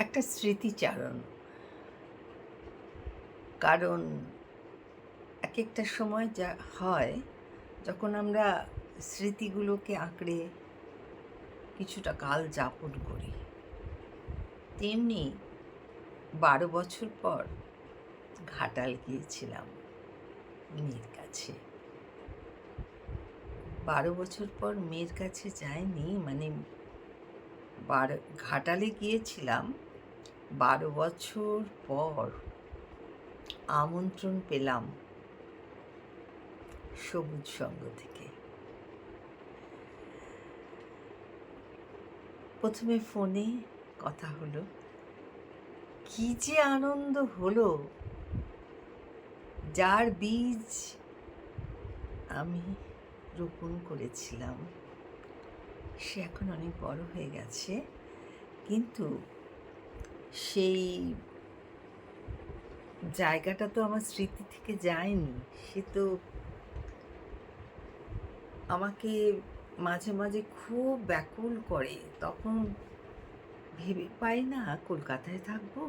একটা স্মৃতিচারণ। কারণ একেকটা সময় যা হয়, যখন আমরা স্মৃতিগুলোকে আঁকড়ে কিছুটা কাল যাপন করি, তেমনি ১২ বছর পর ঘাটাল গিয়েছিলাম মেয়ের কাছে। ১২ বছর পর মেয়ের কাছে যাইনি, মানে ঘাটালে গিয়েছিলাম ১২ বছর পর। আমন্ত্রণ পেলাম সবুজ সংঘ থেকে। প্রথমে ফোনে কথা হলো। কি যে আনন্দ হলো! যার বীজ আমি রোপণ করেছিলাম, সে এখন অনেক বড় হয়ে গেছে। কিন্তু সেই জায়গাটা তো আমার স্মৃতি থেকে যায়নি। সে তো আমাকে মাঝে মাঝে খুব ব্যাকুল করে। তখন ভেবে পাই না কলকাতায় থাকবো,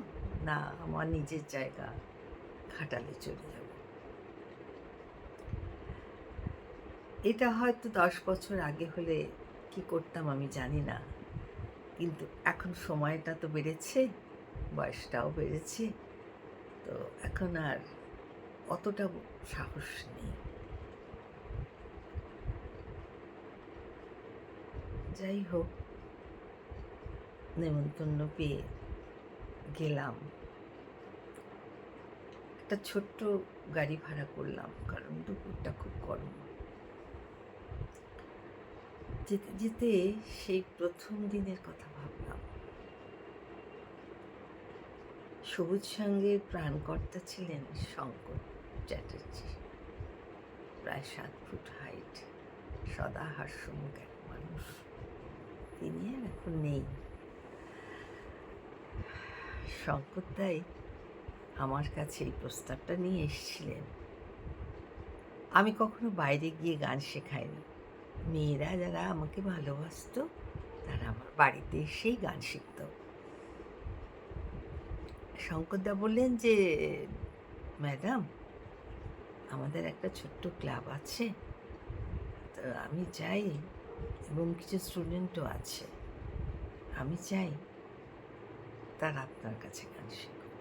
না আমার নিজের জায়গা ঘাটালে চলে যাব। এটা হয়তো ১০ বছর আগে হলে কি করতাম আমি জানি না। কিন্তু এখন সময়টা তো বেড়েছে, বয়সটাও বেড়েছে। তো এখন আর অতটা সাহস নেই। যাই হোক, নেমন্তন্ন পেয়ে গেলাম। একটা ছোট্ট গাড়ি ভাড়া করলাম, কারণ দুপুরটা খুব গরম। যেতে যেতে সেই প্রথম দিনের কথা ভাবলাম। সবুজ সঙ্গের প্রাণকর্তা ছিলেন শঙ্কর চ্যাটার্জি। প্রায় ৭ ফুট হাইট, সদা হাস্যমুখ এক মানুষ। তিনি আর এখন নেই। শঙ্করদাই আমার কাছে এই প্রস্তাবটা নিয়ে এসেছিলেন। আমি কখনো বাইরে গিয়ে গান শেখাইনি। মেয়েরা যারা আমাকে ভালোবাসতো, তারা আমার বাড়িতে এসেই গান শিখত। শঙ্করদা বললেন যে, ম্যাডাম, আমাদের একটা ছোট্ট ক্লাব আছে, তো আমি চাই, এবং কিছু স্টুডেন্টও আছে, আমি চাই তারা আপনার কাছে গান শিখুক।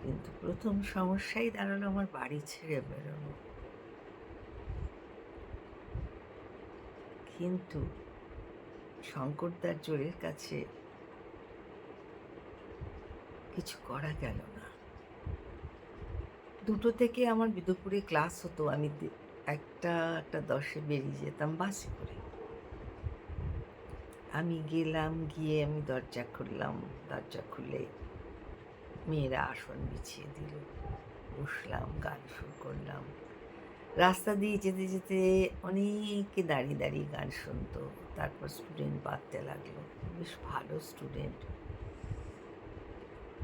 কিন্তু প্রথম সমস্যাই দাঁড়ালো আমার বাড়ি ছেড়ে বেরোনো। কিন্তু শঙ্করদার জোরের কাছে কিছু করা গেল না। ২টো থেকে আমার দুপুরে ক্লাস হতো। আমি ১টা ১টা ১০-এ বেরিয়ে যেতাম বাসে করে। আমি গেলাম, গিয়ে আমি দরজা খুললাম। দরজা খুলে মেয়েরা আসন বিছিয়ে দিল। বসলাম, গান শুরু করলাম। রাস্তা দিয়ে যেতে যেতে অনেকে দাঁড়িয়ে দাঁড়িয়ে গান শুনতো। তারপর স্টুডেন্ট বাড়তে লাগলো। বেশ ভালো স্টুডেন্ট।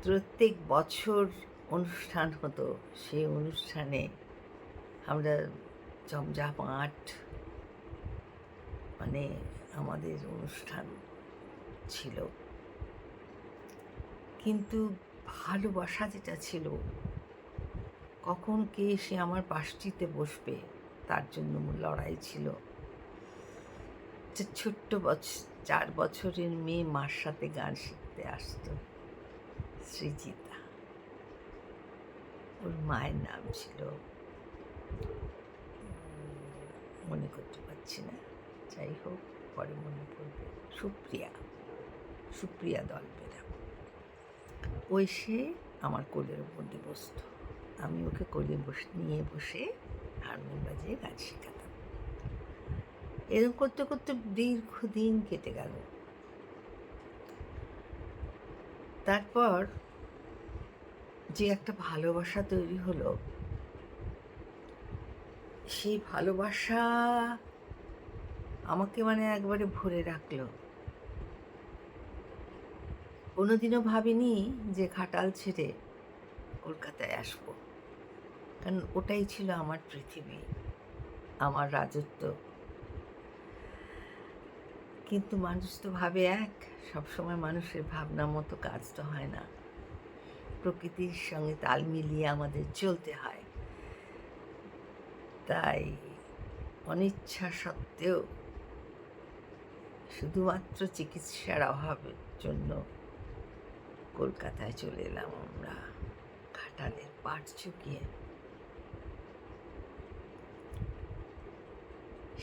প্রত্যেক বছর অনুষ্ঠান হতো। সেই অনুষ্ঠানে আমরা জমজমাট, মানে আমাদের অনুষ্ঠান ছিল। কিন্তু ভালোবাসা যেটা ছিল, কখন কে এসে আমার পাশটিতে বসবে তার জন্য লড়াই ছিল। যে ছোট্ট ৪ বছরের মেয়ে মার সাথে গান শিখতে আসতো, সৃজিতা। ওর মায়ের নাম ছিল, মনে করতে পারছি না। যাই হোক, পরে মনে পড়বে। সুপ্রিয়া, সুপ্রিয়া দলবেরা। ও এসে আমার কোলের ওপর দিয়ে বসতো। আমি ওকে কোলে নিয়ে বসে হারমোনিয়াম বাজিয়ে গান শেখাতাম। এরকম করতে করতে দীর্ঘদিন কেটে গেল। তারপর যে একটা ভালোবাসা তৈরি হলো, সেই ভালোবাসা আমাকে মানে একবারে ভরে রাখলো। কোনোদিনও ভাবিনি যে ঘাটাল ছেড়ে কলকাতায় আসবো। কারণ ওটাই ছিল আমার পৃথিবী, আমার রাজত্ব। কিন্তু মানুষ তো ভাবে এক, সবসময় মানুষের ভাবনা মতো কাজ তো হয় না। প্রকৃতির সঙ্গে তাল মিলিয়ে আমাদের চলতে হয়। তাই অনিচ্ছা সত্ত্বেও শুধুমাত্র চিকিৎসার অভাবের জন্য কলকাতায় চলে এলাম আমরা, ঘাটালের পাট চুকিয়ে।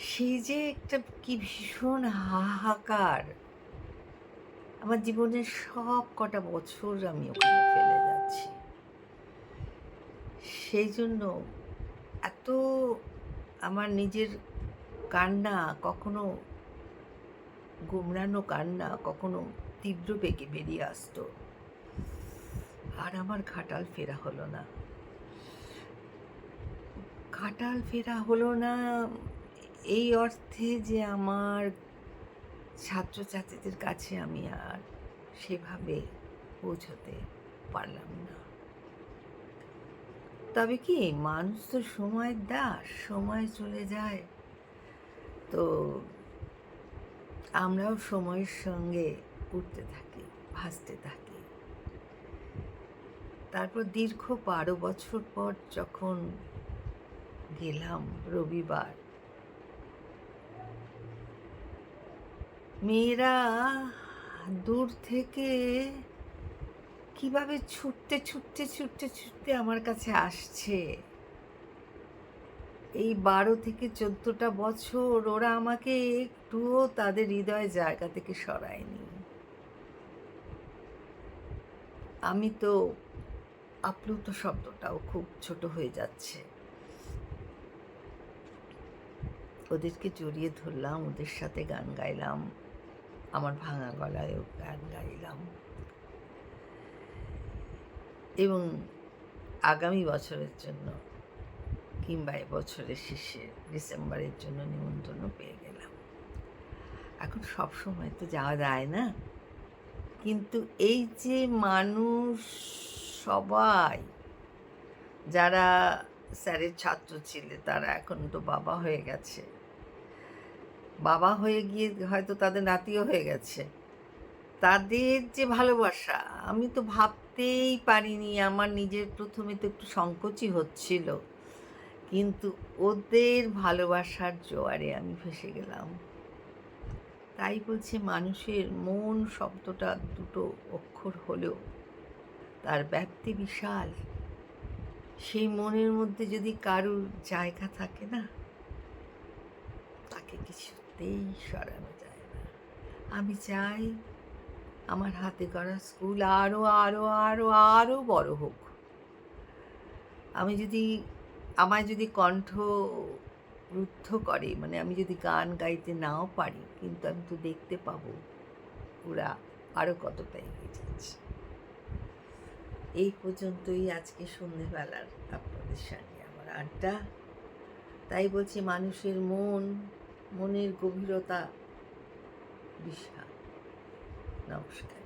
সেই যে একটা কি ভীষণ হাহাকার, আমার জীবনের সব কটা বছর আমি ওখানে ফেলে যাচ্ছি। সেই জন্য এত আমার নিজের কান্না, কখনো গুমরানো কান্না, কখনো তীব্র বেগে বেরিয়ে আসতো। আর আমার ঘাটাল ফেরা হলো না। ঘাটাল ফেরা হলো না এই অর্থে যে আমার ছাত্রছাত্রীদের কাছে আমি আর সেভাবে পৌঁছতে পারলাম না। তবে কি, মানুষ তো সময়ের দাস, সময় চলে যায়, তো আমরাও সময়ের সঙ্গে উঠতে থাকি, ভাসতে থাকি। তারপর দীর্ঘ 12 বছর পর যখন গেলাম রবিবার, মেয়েরা দূর থেকে কিভাবে ছুটতে ছুটতে ছুটতে ছুটতে আমার কাছে আসছে। এই 12 থেকে 14টা বছর ওরা আমাকে একটুও তাদের হৃদয় জায়গা থেকে সরায়নি। আমি তো আপ্লুত শব্দটাও খুব ছোট হয়ে যাচ্ছে। ওদেরকে জড়িয়ে ধরলাম, ওদের সাথে গান গাইলাম, আমার ভাঙা গলায়ও গান গাইলাম, এবং আগামী বছরের জন্য কিংবা বছরের শেষে ডিসেম্বরের জন্য নিমন্ত্রণ পেয়ে গেলাম। এখন সব সময় তো যাওয়া যায় না, কিন্তু এই যে মানুষ সবাই যারা স্যারের ছাত্র ছিল তারা এখন তো বাবা হয়ে গেছে, বাবা হয়ে গিয়ে হয়তো তাদের নাতিও হয়ে গেছে। তাদের যে ভালোবাসা, আমি তো ভাবতেই পারিনি। আমার নিজের প্রথমে তো একটু সংকোচই হচ্ছিল, কিন্তু ওদের ভালোবাসার জোয়ারে আমি ভেসে গেলাম। তাই বলছে, মানুষের মন শব্দটা দুটো অক্ষর হলেও তার ব্যাপ্তি বিশাল। সেই মনের মধ্যে যদি কারুর জায়গা থাকে না, তাকে কিছুতেই সরানো যায় না। আমি চাই আমার হাতে করা স্কুল আরও আরও আরও আরও বড় হোক। আমায় যদি কণ্ঠ রুদ্ধ করে, মানে আমি যদি গান গাইতে নাও পারি, কিন্তু আমি তো দেখতে পাবো ওরা আরও কতটা এগিয়ে যাচ্ছে। এই পর্যন্তই আজকে সন্ধেবেলার আপনাদের সঙ্গে আমার আড্ডা। তাই বলছি, মানুষের মনের গভীরতা বিশাল। নমস্কার।